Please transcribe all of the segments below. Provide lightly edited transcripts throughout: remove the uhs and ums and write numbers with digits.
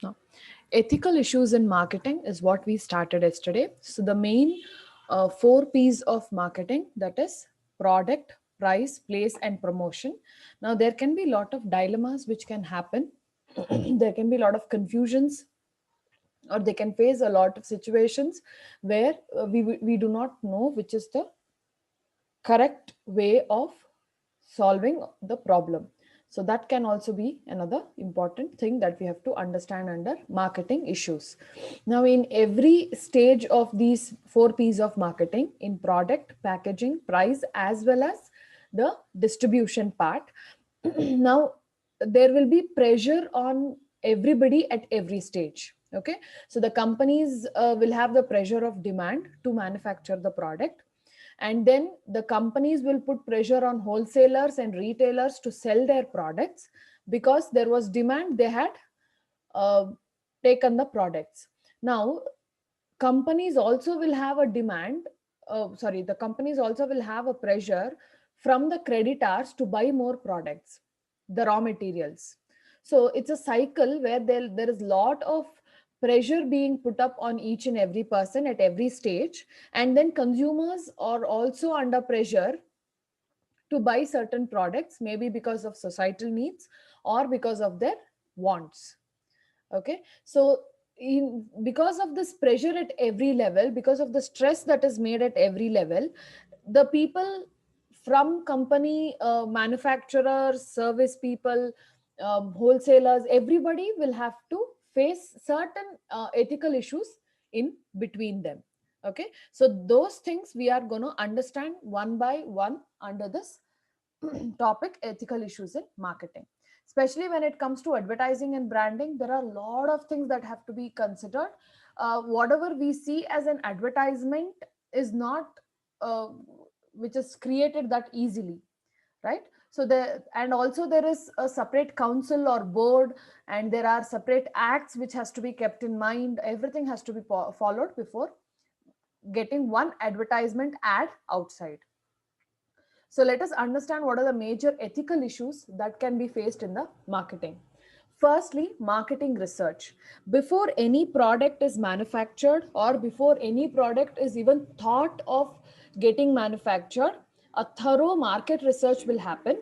Now, ethical issues in marketing is what we started yesterday. So the main four P's of marketing, that is product, price, place, and promotion. Now there can be a lot of dilemmas which can happen. There can be a lot of confusions, or they can face a lot of situations where we do not know which is the correct way of solving the problem. So that can also be another important thing that we have to understand under marketing issues. Now, in every stage of these four P's of marketing, in product, packaging, price, as well as the distribution part, now there will be pressure on everybody at every stage. Okay, so the companies will have the pressure of demand to manufacture the product, and then the companies will put pressure on wholesalers and retailers to sell their products because there was demand. They had uh, taken the products. Now companies also will have a demand, the companies also will have a pressure from the creditors to buy more products, the raw materials. So it's a cycle where there is lot of pressure being put up on each and every person at every stage, and then consumers are also under pressure to buy certain products, maybe because of societal needs or because of their wants. Okay, so because of this pressure at every level, because of the stress that is made at every level, the people from company, manufacturers, service people, wholesalers, everybody will have to face certain ethical issues in between them. Okay, so those things we are going to understand one by one under this topic, ethical issues in marketing. Especially when it comes to advertising and branding, there are a lot of things that have to be considered. Whatever we see as an advertisement is not uh, which is created that easily, right? So there, and also there is a separate council or board, and there are separate acts which has to be kept in mind. Everything has to be followed before getting one advertisement ad outside. So let us understand what are the major ethical issues that can be faced in the marketing. Firstly, marketing research. Before any product is manufactured or before any product is even thought of getting manufactured, a thorough market research will happen.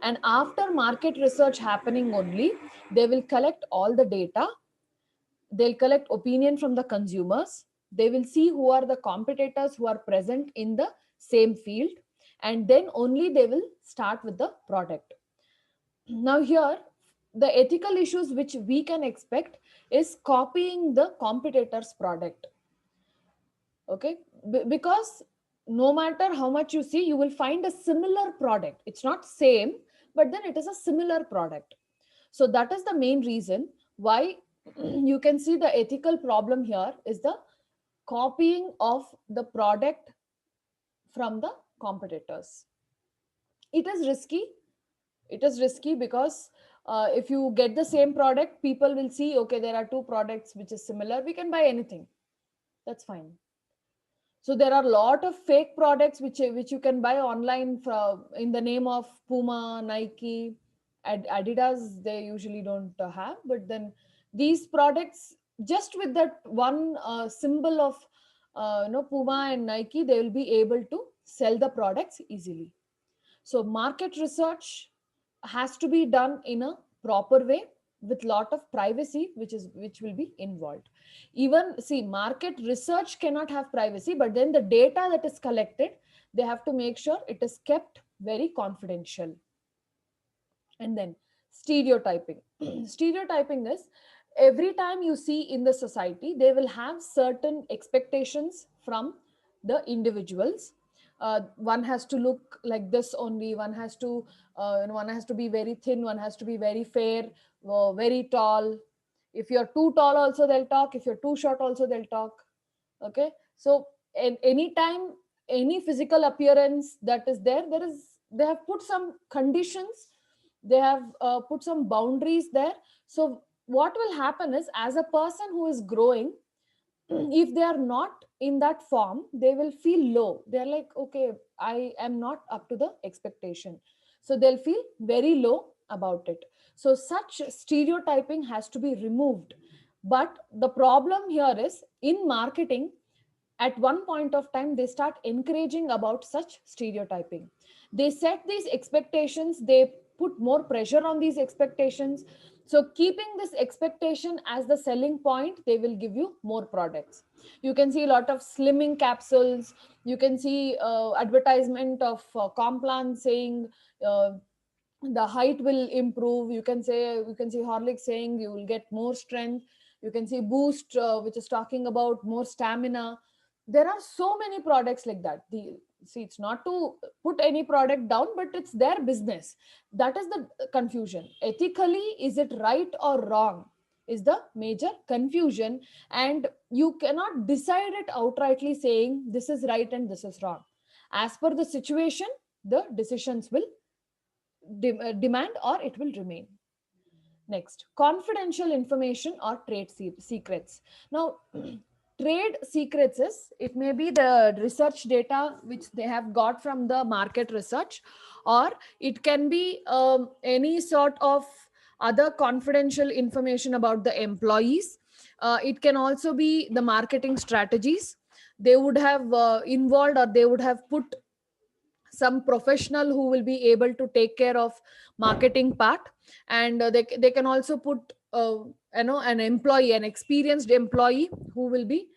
And after market research happening only, they will collect all the data. They'll collect opinion from the consumers. They will see who are the competitors who are present in the same field, and then only they will start with the product. Now here, the ethical issues which we can expect is copying the competitor's product. Okay, because no matter how much you see, you will find a similar product. It's not same, but then it is a similar product. So that is the main reason why you can see the ethical problem here is the copying of the product from the competitors. It is risky. It is risky because if you get the same product, people will see, okay, there are two products which is similar, we can buy anything, that's fine. So there are a lot of fake products which you can buy online in the name of Puma, Nike, Adidas. They usually don't have, but then these products, just with that one symbol of Puma and Nike, they will be able to sell the products easily. So market research has to be done in a proper way with lot of privacy which will be involved. Even see, market research cannot have privacy, but then the data that is collected, they have to make sure it is kept very confidential. And then stereotyping. Stereotyping is, every time you see in the society, they will have certain expectations from the individuals. One has to look like this only, one has to one has to be very thin, one has to be very fair, very tall. If you're too tall also they'll talk, if you're too short also they'll talk. Okay, so anytime any physical appearance that is there, there is, they have put some conditions, they have put some boundaries there. So what will happen is, as a person who is growing, if they are not in that form, they will feel low. They're like, okay, I am not up to the expectation. So they'll feel very low, about it. So such stereotyping has to be removed. But the problem here is, in marketing, at one point of time they start encouraging about such stereotyping. They set these expectations, they put more pressure on these expectations. So keeping this expectation as the selling point, they will give you more products. You can see a lot of slimming capsules. You can see advertisement of Complan saying uh, the height will improve. You can see Horlicks saying you will get more strength. You can see Boost, which is talking about more stamina. There are so many products like that. See, it's not to put any product down, but it's their business. That is the confusion. Ethically, is it right or wrong, is the major confusion. And you cannot decide it outrightly saying this is right and this is wrong. As per the situation, the decisions will demand or it will remain. Next, confidential information or trade secrets. Now, trade secrets is, it may be the research data which they have got from the market research, or it can be any sort of other confidential information about the employees. It can also be the marketing strategies. They would have involved, or they would have put some professional who will be able to take care of marketing part. And they can also put an employee, an experienced employee, who will be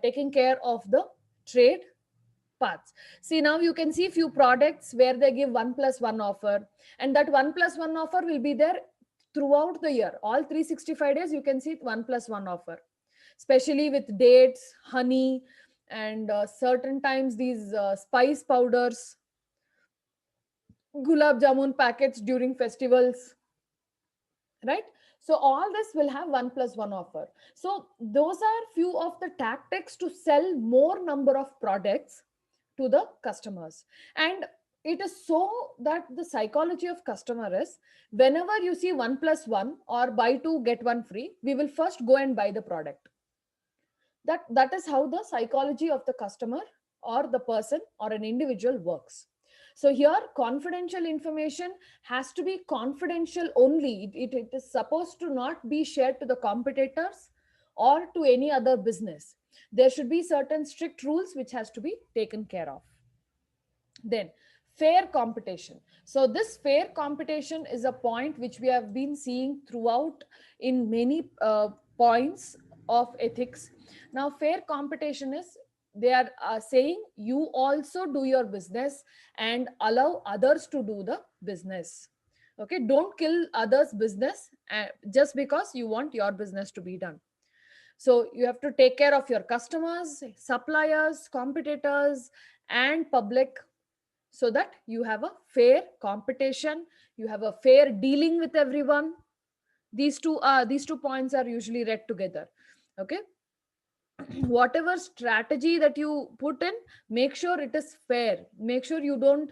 taking care of the trade parts. See, now you can see few products where they give 1+1 offer, and that 1+1 offer will be there throughout the year. All 365 days you can see 1+1 offer, especially with dates, honey, and certain times these spice powders, gulab jamun packets during festivals, right? So all this will have 1+1 offer. So those are few of the tactics to sell more number of products to the customers. And it is so that the psychology of customer is, whenever you see 1+1 or buy two get one free, we will first go and buy the product. That is how the psychology of the customer or the person or an individual works. So here, confidential information has to be confidential only. It is supposed to not be shared to the competitors or to any other business. There should be certain strict rules which has to be taken care of. Then, fair competition. So this fair competition is a point which we have been seeing throughout in many points of ethics. Now, fair competition is, they are saying you also do your business and allow others to do the business. Okay, don't kill others business just because you want your business to be done. So you have to take care of your customers, suppliers, competitors, and public, so that you have a fair competition, you have a fair dealing with everyone. These two points are usually read together. Okay, whatever strategy that you put in, make sure it is fair. Make sure you don't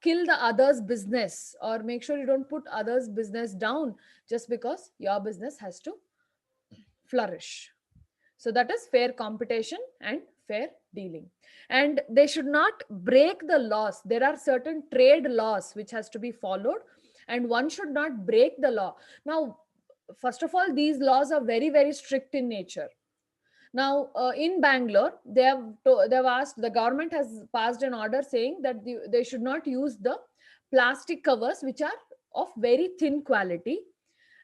kill the others business, or make sure you don't put others business down just because your business has to flourish. So that is fair competition and fair dealing. And they should not break the laws. There are certain trade laws which has to be followed, and one should not break the law. Now, first of all, these laws are very, very strict in nature. Now, in Bangalore, they've asked, the government has passed an order saying that they should not use the plastic covers which are of very thin quality,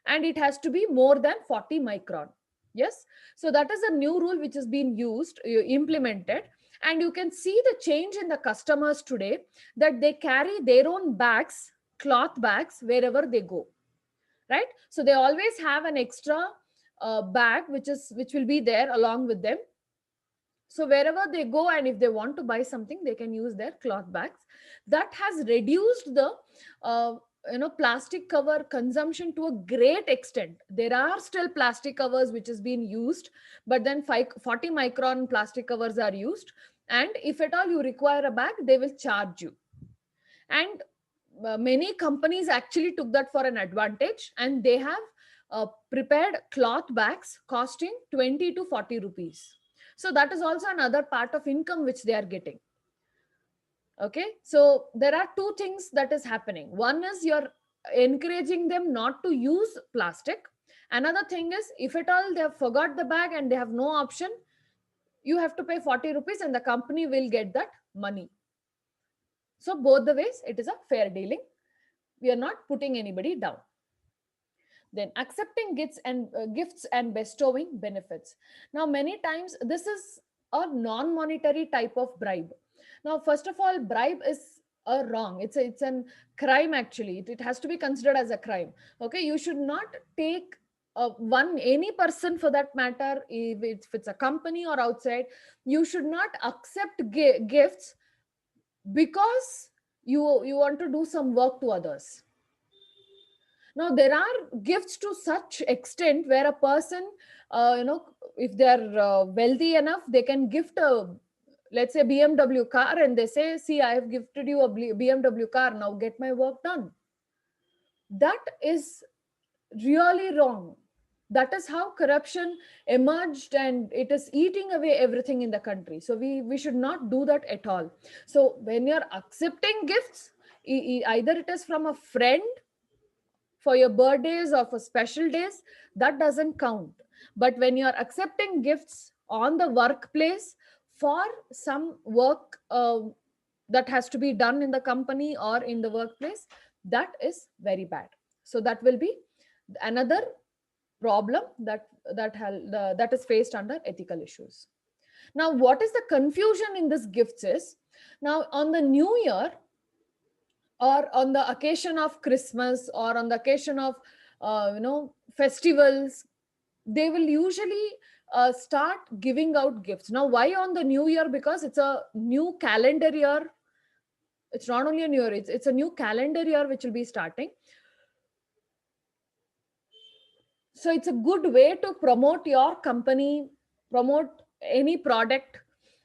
and it has to be more than 40 micron. Yes, so that is a new rule which has been implemented. And you can see the change in the customers today, that they carry their own bags, cloth bags, wherever they go, right? So they always have an extra bag which will be there along with them. So wherever they go, and if they want to buy something, they can use their cloth bags. That has reduced the uh, plastic cover consumption to a great extent. There are still plastic covers which is being used, but then 40 micron plastic covers are used. And if at all you require a bag, they will charge you. And many companies actually took that for an advantage, and they have prepared cloth bags costing 20 to 40 rupees. So that is also another part of income which they are getting. Okay, so there are two things that is happening. One is your encouraging them not to use plastic. Another thing is, if at all they have forgot the bag and they have no option, you have to pay 40 rupees and the company will get that money. So both the ways it is a fair dealing. We are not putting anybody down. Then accepting gifts and bestowing benefits. Now many times this is a non monetary type of bribe. Now first of all, bribe is a wrong, it's an crime. Actually it has to be considered as a crime. Okay, you should not take one any person for that matter, if it's a company or outside, you should not accept gifts because you want to do some work to others. Now there are gifts to such extent where a person, if they are wealthy enough, they can gift a, let's say, BMW car, and they say, see, I have gifted you a BMW car, now get my work done. That is really wrong. That is how corruption emerged, and it is eating away everything in the country. So we should not do that at all. So when you're accepting gifts, either it is from a friend for your birthdays or for special days, that doesn't count. But when you're accepting gifts on the workplace for some work that has to be done in the company or in the workplace, that is very bad. So that will be another problem that is faced under ethical issues. Now what is the confusion in this gifts is, now on the new year or on the occasion of Christmas or on the occasion of festivals, they will usually start giving out gifts. Now why on the new year? Because it's a new calendar year. It's not only a new year, it's a new calendar year which will be starting. So it's a good way to promote your company, promote any product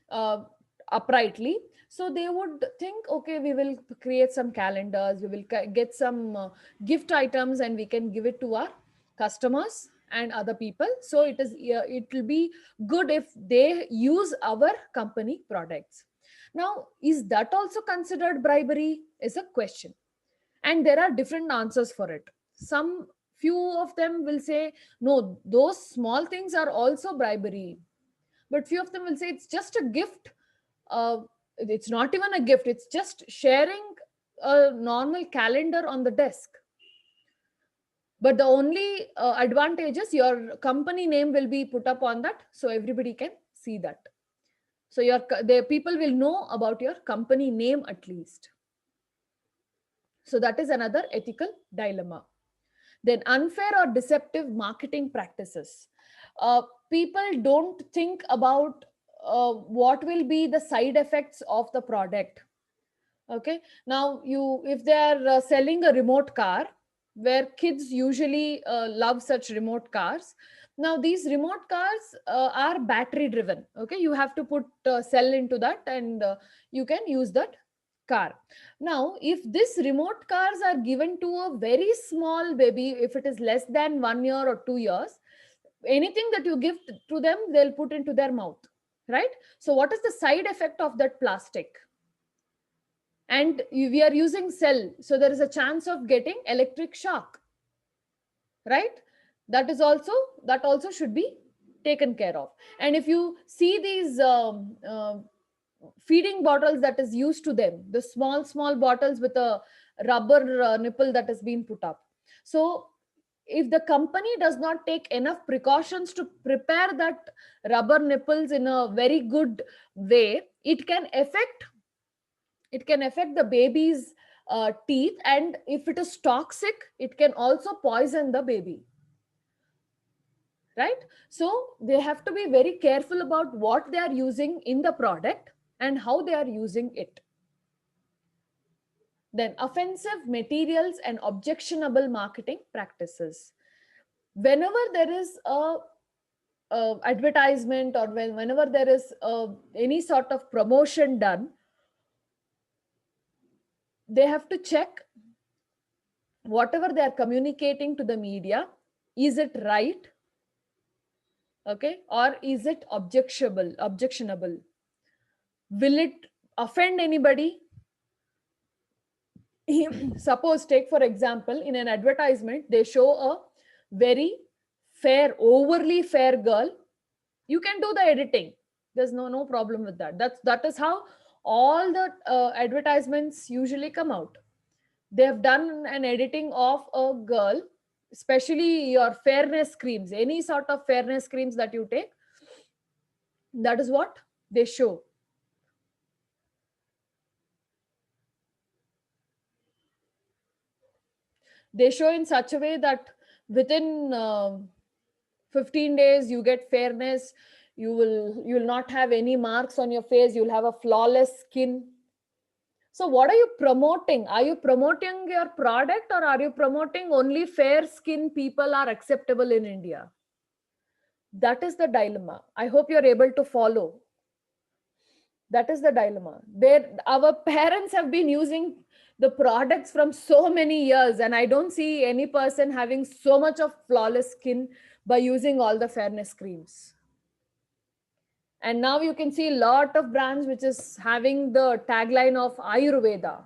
uh, uprightly. So they would think, okay, we will create some calendars, we will get some gift items, and we can give it to our customers and other people. So it will be good if they use our company products. Now is that also considered bribery is a question, and there are different answers for it. Some few of them will say no, those small things are also bribery, but few of them will say it's just a gift. It's not even a gift, it's just sharing a normal calendar on the desk, but the only advantage is your company name will be put up on that, so everybody can see that. So the people will know about your company name at least. So that is another ethical dilemma. Then unfair or deceptive marketing practices. Uh, People don't think about what will be the side effects of the product. Okay, now you if they are selling a remote car, where kids usually love such remote cars. Now these remote cars are battery driven. Okay, you have to put cell into that, and you can use that car. Now if this remote cars are given to a very small baby, if it is less than 1 year or 2 years, anything that you give to them, they'll put into their mouth, right? So what is the side effect of that plastic? And we are using cell, so there is a chance of getting electric shock, right? That also should be taken care of. And if you see these feeding bottles that is used to them, the small bottles with a rubber nipple that has been put up, so if the company does not take enough precautions to prepare that rubber nipples in a very good way, it can affect the baby's teeth, and if it is toxic, it can also poison the baby, right? So they have to be very careful about what they are using in the product and how they are using it. Then offensive materials and objectionable marketing practices. Whenever there is a advertisement, or whenever there is any sort of promotion done, they have to check whatever they are communicating to the media, is it right? Okay, or is it objectionable? Will it offend anybody? Suppose, take for example, in an advertisement they show a very fair, overly fair girl. You can do the editing. There's no problem with that. That is how all the advertisements usually come out. They have done an editing of a girl, especially your fairness creams, any sort of fairness creams that you take. That is what they show. They show in such a way that within 15 days you get fairness. You will not have any marks on your face. You'll have a flawless skin. So what are you promoting? Are you promoting your product, or are you promoting only fair skin people are acceptable in India? That is the dilemma. I hope you're able to follow. That is the dilemma. Our parents have been using the products from so many years, and I don't see any person having so much of flawless skin by using all the fairness creams. And now you can see a lot of brands which is having the tagline of Ayurveda,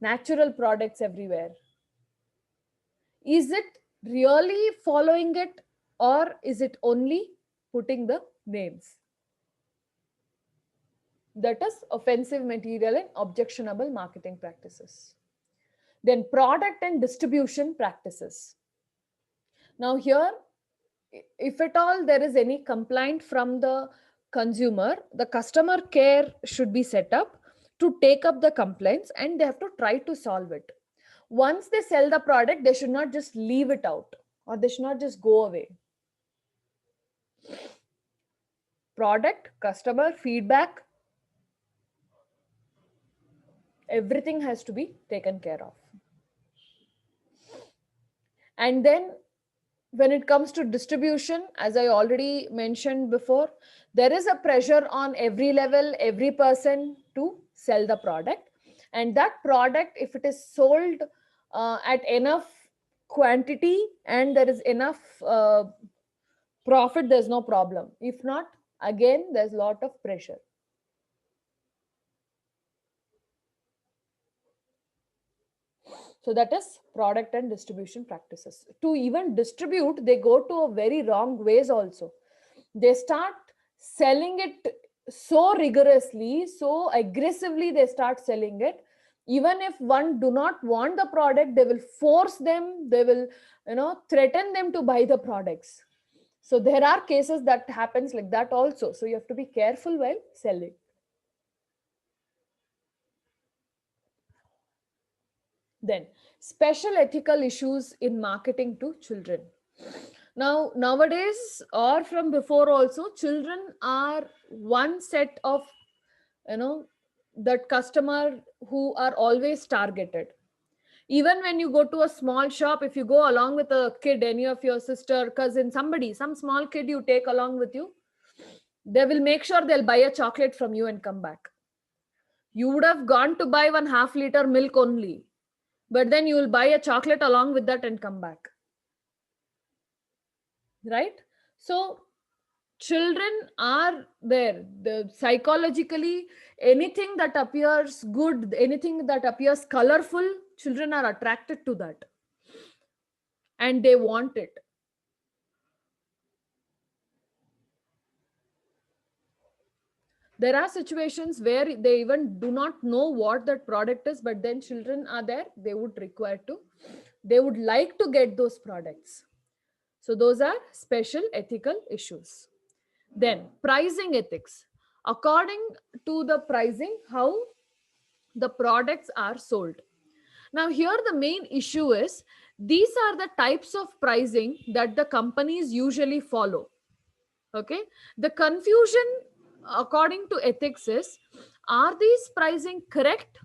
natural products everywhere. Is it really following it, or is it only putting the names? That is offensive material and objectionable marketing practices. Then product and distribution practices. Now here, if at all there is any complaint from the consumer, the customer care should be set up to take up the complaints, and they have to try to solve it. Once they sell the product, they should not just leave it out, or they should not just go away. Product, customer feedback, everything has to be taken care of. And then when it comes to distribution, as I already mentioned before, there is a pressure on every level, every person to sell the product. And that product, if it is sold at enough quantity and there is enough profit, there's no problem. If not, again, there's a lot of pressure. So that is product and distribution practices. To even distribute, they go to a very wrong ways also. They start selling it so rigorously, so aggressively they start selling it. Even if one do not want the product, they will force them, they will, threaten them to buy the products. So there are cases that happens like that also. So you have to be careful while selling. Then, special ethical issues in marketing to children. Now, nowadays, or from before also, children are one set of, that customer who are always targeted. Even when you go to a small shop, if you go along with a kid, any of your sister, cousin, somebody, some small kid you take along with you, they will make sure they'll buy a chocolate from you and come back. You would have gone to buy 1/2 liter milk only, but then you will buy a chocolate along with that and come back, right? So children are there, the psychologically, anything that appears good, anything that appears colorful, children are attracted to that and they want it. There are situations where they even do not know what that product is, but then children are there, they would like to get those products. So those are special ethical issues. Then pricing ethics. According to the pricing, how the products are sold. Now here the main issue is, these are the types of pricing that the companies usually follow. Okay. The confusion according to ethics is, are these pricing correct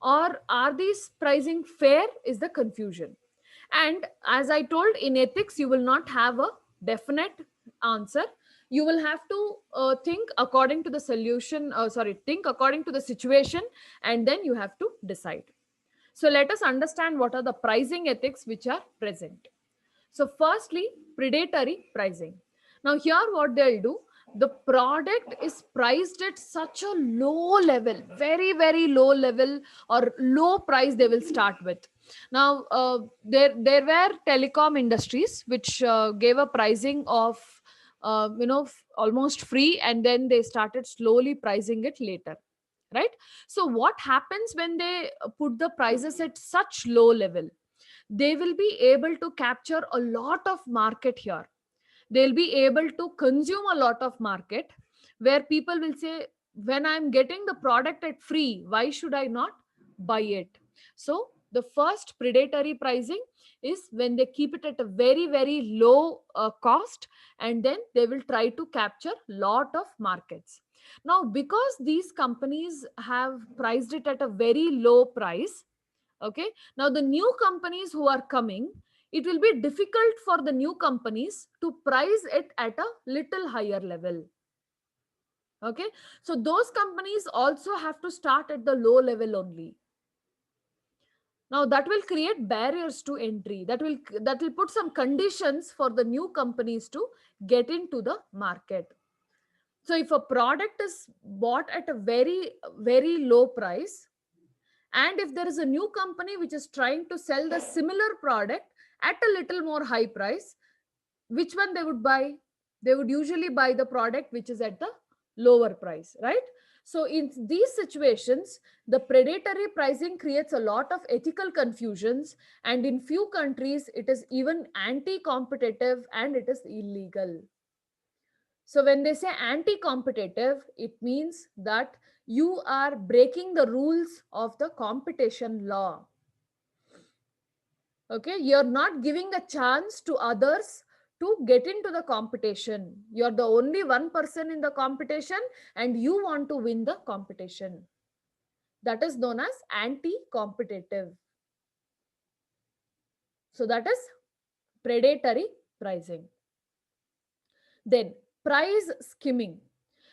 or are these pricing fair, is the confusion. And as I told, in ethics you will not have a definite answer. You will have to think according to the solution, think according to the situation, and then you have to decide. So let us understand what are the pricing ethics which are present. So firstly, predatory pricing. Now here what they'll do, the product is priced at such a low level, very very low level, or low price they will start with. Now there were telecom industries which gave a pricing of almost free, and then they started slowly pricing it later, right? So what happens when they put the prices at such low level? They will be able to capture a lot of market here. They'll be able to consume a lot of market, where people will say, when I'm getting the product at free, why should I not buy it? So the first predatory pricing is when they keep it at a very very low cost, and then they will try to capture lot of markets. Now because these companies have priced it at a very low price, okay, now the new companies who are coming, it will be difficult for the new companies to price it at a little higher level. Okay, so those companies also have to start at the low level only. Now that will create barriers to entry, that will put some conditions for the new companies to get into the market. So if a product is bought at a very very low price, and if there is a new company which is trying to sell the similar product at a little more high price, which one they would buy? They would usually buy the product which is at the lower price, right? So in these situations, the predatory pricing creates a lot of ethical confusions, and in few countries it is even anti competitive and it is illegal. So when they say anti competitive, it means that you are breaking the rules of the competition law. Okay, you're not giving a chance to others to get into the competition. You're the only one person in the competition, and you want to win the competition. That is known as anti competitive. So that is predatory pricing. Then price skimming.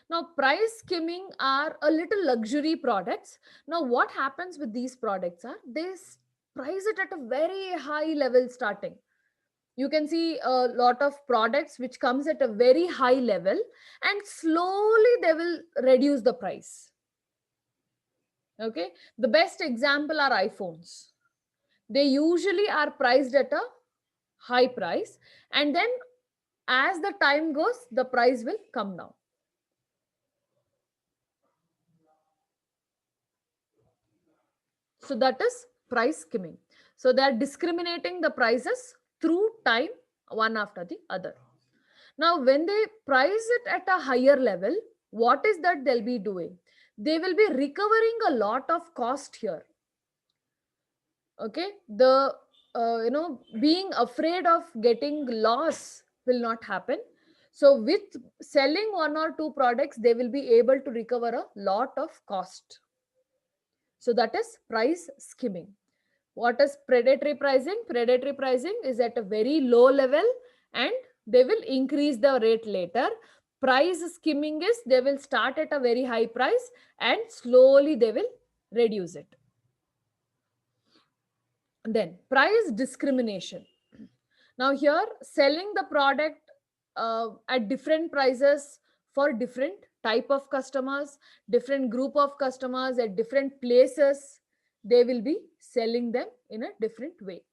Now price skimming are a little luxury products. Now what happens with these products are they price it at a very high level starting. You can see a lot of products which comes at a very high level, and slowly they will reduce the price. Okay, the best example are iPhones. They usually are priced at a high price, and then as the time goes the price will come down. So that is price skimming. So they are discriminating the prices through time, one after the other. Now when they price it at a higher level, what is that they'll be doing? They will be recovering a lot of cost here. Okay, the being afraid of getting loss will not happen. So with selling one or two products, they will be able to recover a lot of cost. So that is price skimming. What is predatory pricing? Predatory pricing is at a very low level, and they will increase the rate later. Price skimming is they will start at a very high price and slowly they will reduce it. Then price discrimination. Now here selling the product at different prices for different type of customers, different group of customers at different places, they will be selling them in a different way.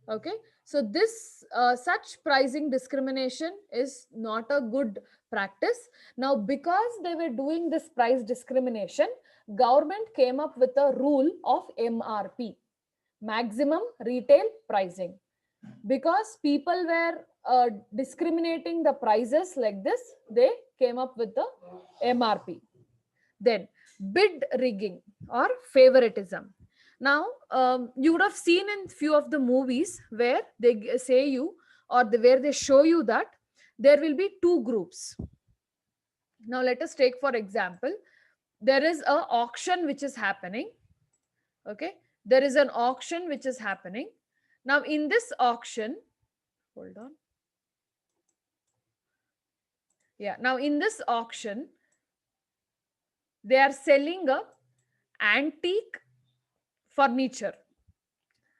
Okay, so this such pricing discrimination is not a good practice. Now because they were doing this price discrimination, government came up with a rule of MRP, maximum retail pricing. Because people were discriminating the prices like this, they came up with the MRP. Then bid rigging or favoritism. Now you would have seen in few of the movies where they say you, or where they show you that there will be two groups. Now let us take for example, there is a auction which is happening. Okay, there is an auction which is happening. Now in this auction, hold on. Yeah, now in this auction, they are selling a antique furniture.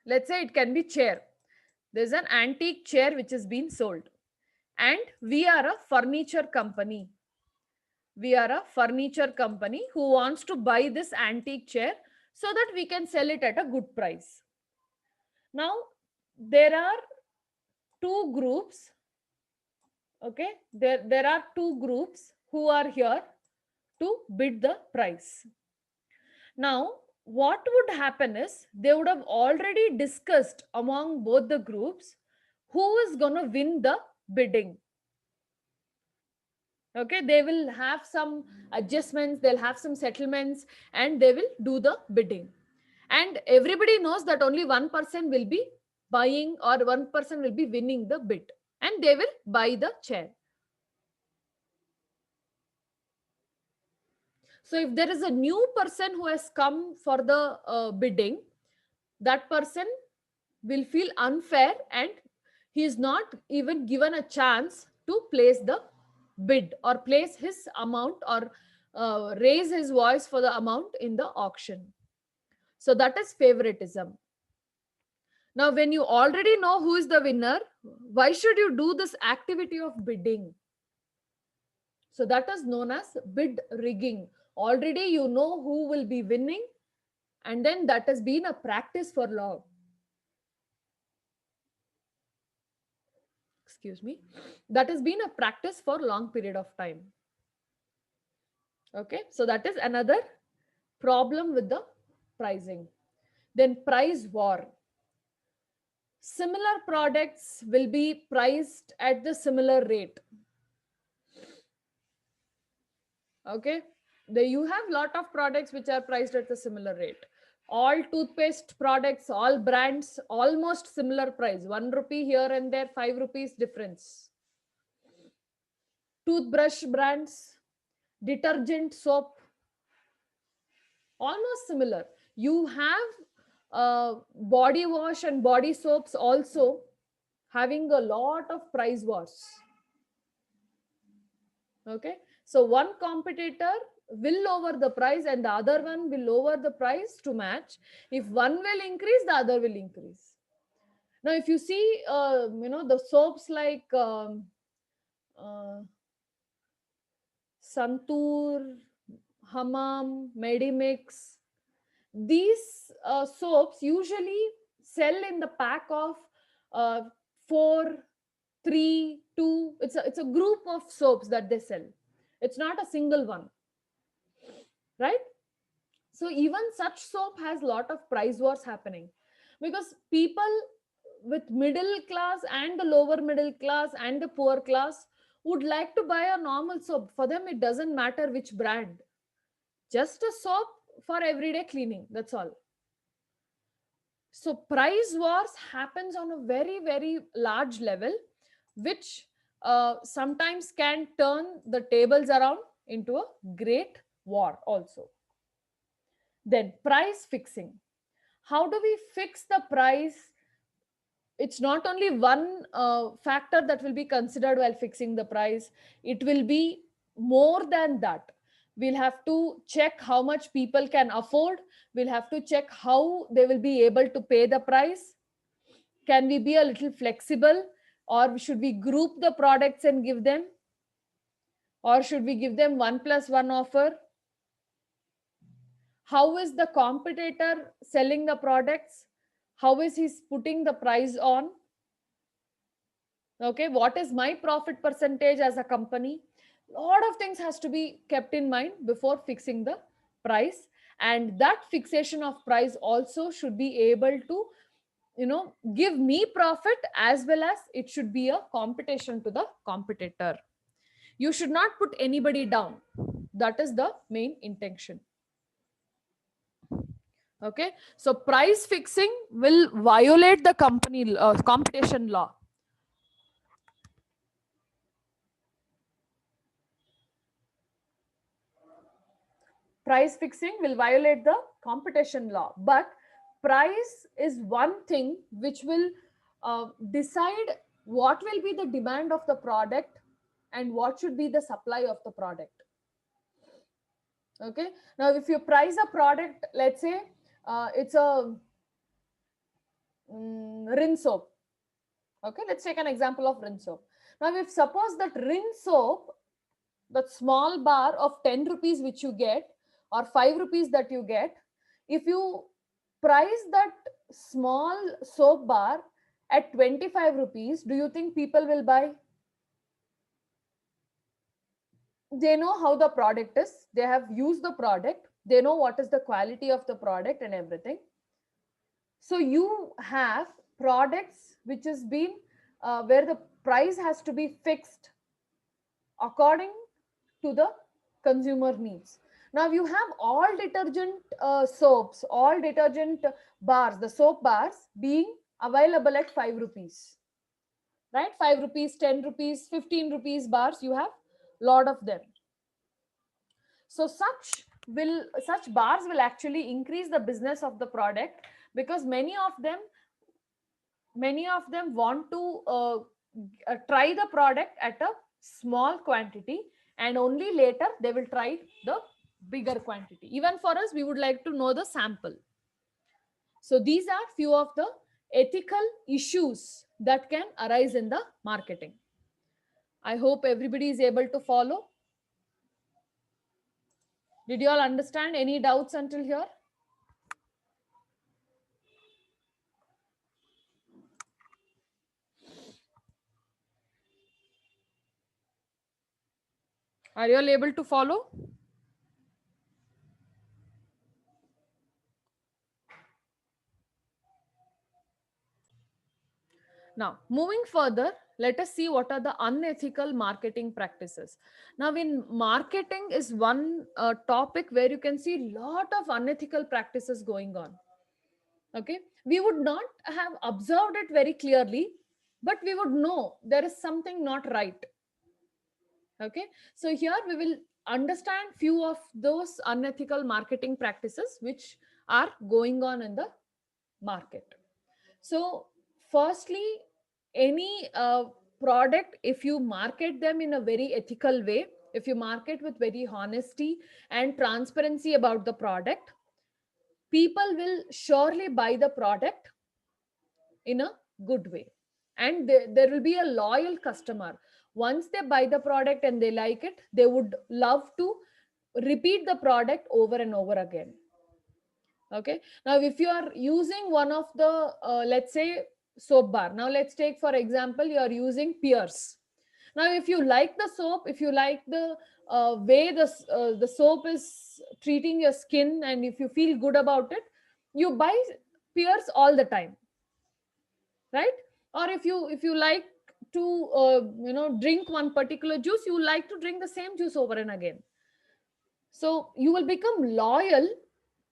Let's say it can be chair. There's an antique chair which is being sold, and we are a furniture company. We are a furniture company who wants to buy this antique chair so that we can sell it at a good price. Now, there are two groups. Okay, there are two groups who are here to bid the price. Now, what would happen is they would have already discussed among both the groups who is going to win the bidding. Okay, they will have some adjustments, they'll have some settlements, and they will do the bidding. And everybody knows that only one person will be buying or one person will be winning the bid, and they will buy the chair. So if there is a new person who has come for the bidding, that person will feel unfair and he is not even given a chance to place the bid or place his amount or raise his voice for the amount in the auction. So that is favoritism. Now, when you already know who is the winner, why should you do this activity of bidding? So that is known as bid rigging. Already you know who will be winning, and then that has been a practice for long. Excuse me. That has been a practice for long period of time. Okay, so that is another problem with the pricing. Then price war. Similar products will be priced at the similar rate. Okay, you have lot of products which are priced at the similar rate. All toothpaste products, all brands, almost similar price. 1 rupee here and there, 5 rupees difference. Toothbrush brands, detergent, soap, almost similar. You have body wash and body soaps also having a lot of price wars. Okay, so one competitor will lower the price and the other one will lower the price to match. If one will increase, the other will increase. Now if you see the soaps like uh, Santoor, Hammam, Medimix, these soaps usually sell in the pack of uh, 4, 3, 2. It's a group of soaps that they sell. It's not a single one, right? So even such soap has lot of price wars happening, because people with middle class and the lower middle class and the poor class would like to buy a normal soap. For them it doesn't matter which brand, just a soap for everyday cleaning, that's all. So price wars happens on a very very large level, which sometimes can turn the tables around into a great war also. Then price fixing. How do we fix the price? It's not only one factor that will be considered while fixing the price. It will be more than that. We'll have to check how much people can afford. We'll have to check how they will be able to pay the price. Can we be a little flexible, or should we group the products and give them, or should we give them 1+1 offer? How is the competitor selling the products? How is he putting the price on? Okay, what is my profit percentage as a company? A lot of things has to be kept in mind before fixing the price, and that fixation of price also should be able to give me profit, as well as it should be a competition to the competitor. You should not put anybody down. That is the main intention. Okay, so price fixing will violate the competition law. Price fixing will violate the competition law, but price is one thing which will decide what will be the demand of the product and what should be the supply of the product. Okay, now if you price a product, let's say it's a rinse soap. Okay, let's take an example of rinse soap. Now, if suppose that rinse soap, that small bar of 10 rupees which you get, or 5 rupees that you get, if you price that small soap bar at 25 rupees, do you think people will buy? They know how the product is, they have used the product, they know what is the quality of the product and everything. So you have products which has been where the price has to be fixed according to the consumer needs. Now you have all detergent soaps, all detergent bars, the soap bars being available at 5 rupees, right? 5 rupees, 10 rupees, 15 rupees bars, you have lot of them. So such bars will actually increase the business of the product, because many of them want to try the product at a small quantity, and only later they will try the bigger quantity. Even for us, we would like to know the sample. So these are few of the ethical issues that can arise in the marketing. I hope everybody is able to follow. Did you all understand? Any doubts until here? Are you all able to follow? Now, moving further, let us see what are the unethical marketing practices. Now, in marketing is one topic where you can see lot of unethical practices going on. Okay, we would not have observed it very clearly, but we would know there is something not right. Okay, so here we will understand few of those unethical marketing practices which are going on in the market. So, firstly, any product, if you market them in a very ethical way, if you market with very honesty and transparency about the product, people will surely buy the product in a good way. And there will be a loyal customer. Once they buy the product and they like it, they would love to repeat the product over and over again. Okay, now if you are using one of the let's say soap bar, now let's take for example you are using Pierce. Now if you like the soap, if you like the way the soap is treating your skin, and if you feel good about it, you buy Pierce all the time, right? Or if you like to drink one particular juice, you like to drink the same juice over and again. So you will become loyal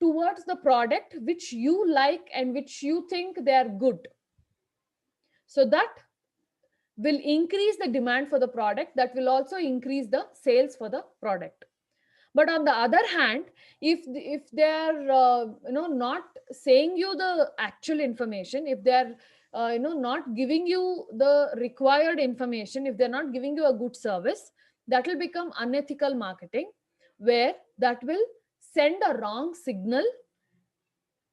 towards the product which you like and which you think they are good. So that will increase the demand for the product, that will also increase the sales for the product. But on the other hand, if they're not saying you the actual information, if they're not giving you the required information, if they're not giving you a good service, that will become unethical marketing, where that will send a wrong signal.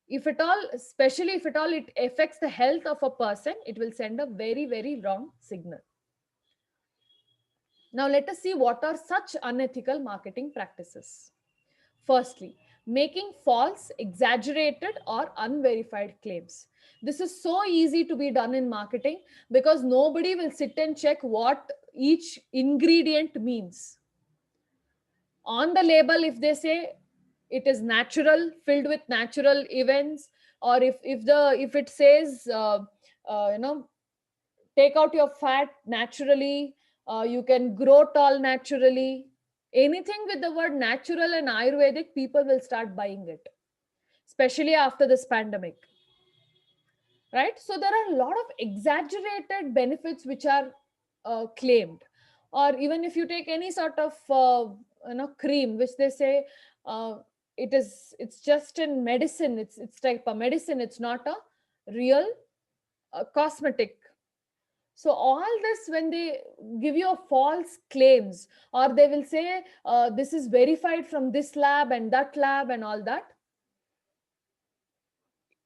If at all, especially if at all it affects the health of a person, it will send a very very wrong signal. Now let us see what are such unethical marketing practices. Firstly, making false, exaggerated, or unverified claims. This is so easy to be done in marketing, because nobody will sit and check what each ingredient means. On the label, if they say it is natural, filled with natural events, or if it says you know take out your fat naturally, you can grow tall naturally, anything with the word natural and Ayurvedic, people will start buying it, especially after this pandemic, right? So there are a lot of exaggerated benefits which are claimed. Or even if you take any sort of cream which they say uh, it's just in medicine, it's type of medicine, it's not a real cosmetic. So all this, when they give you a false claims, or they will say this is verified from this lab and that lab and all that,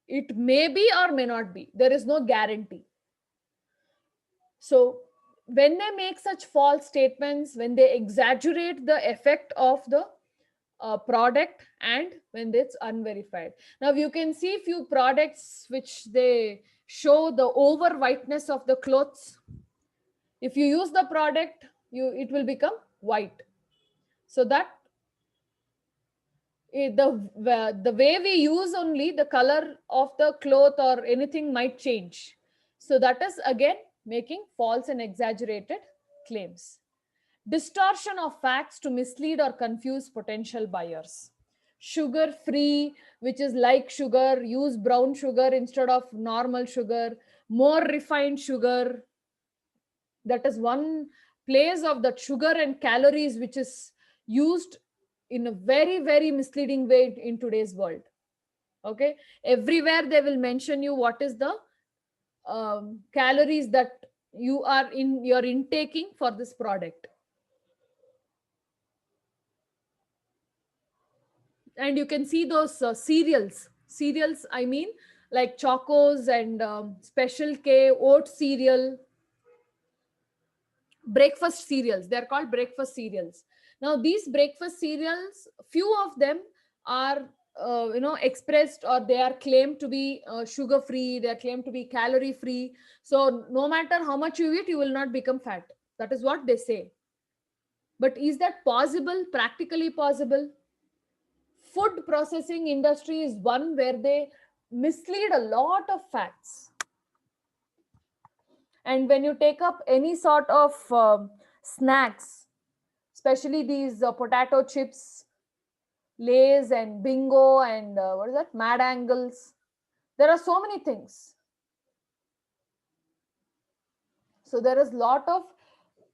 it may be or may not be, there is no guarantee. So when they make such false statements, when they exaggerate the effect of the product, and when it's unverified. Now you can see few products which they show the over whiteness of the clothes. If you use the product, it will become white. So that the way we use only, the color of the cloth or anything might change. So that is again making false and exaggerated claims. Distortion of facts to mislead or confuse potential buyers. Sugar free, which is like sugar, use brown sugar instead of normal sugar. More refined sugar, that is one place of that sugar and calories which is used in a very very misleading way in today's world. Okay, everywhere they will mention you what is the calories that you're intaking for this product. And you can see those cereals, I mean, like chocos and special k oat cereal, breakfast cereals, they're called breakfast cereals. Now these breakfast cereals, few of them are expressed, or they are claimed to be sugar free, they are claimed to be calorie free. So no matter how much you eat, you will not become fat. That is what they say. But is that possible, practically possible? Food processing industry is one where they mislead a lot of facts. And when you take up any sort of snacks, especially these potato chips, lays and bingo, and what is that, mad angles, there are so many things. So there is lot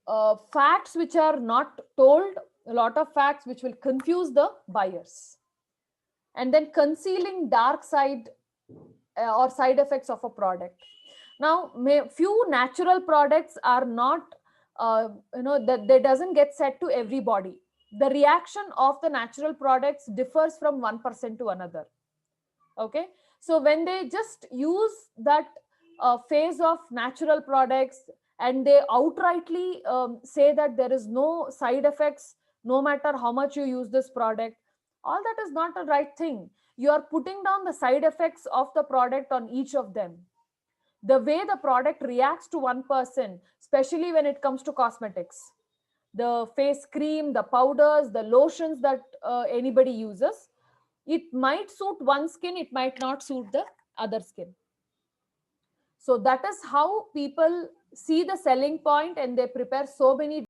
of facts which are not told, a lot of facts which will confuse the buyers. And then concealing dark side or side effects of a product. Now few natural products are not that they doesn't get said to everybody. The reaction of the natural products differs from one person to another. Okay, so when they just use that phase of natural products, and they outrightly say that there is no side effects no matter how much you use this product, all that is not a right thing. You are putting down the side effects of the product on each of them. The way the product reacts to one person, especially when it comes to cosmetics, the face cream, the powders, the lotions that anybody uses, it might suit one skin, it might not suit the other skin. So that is how people see the selling point, and they prepare so many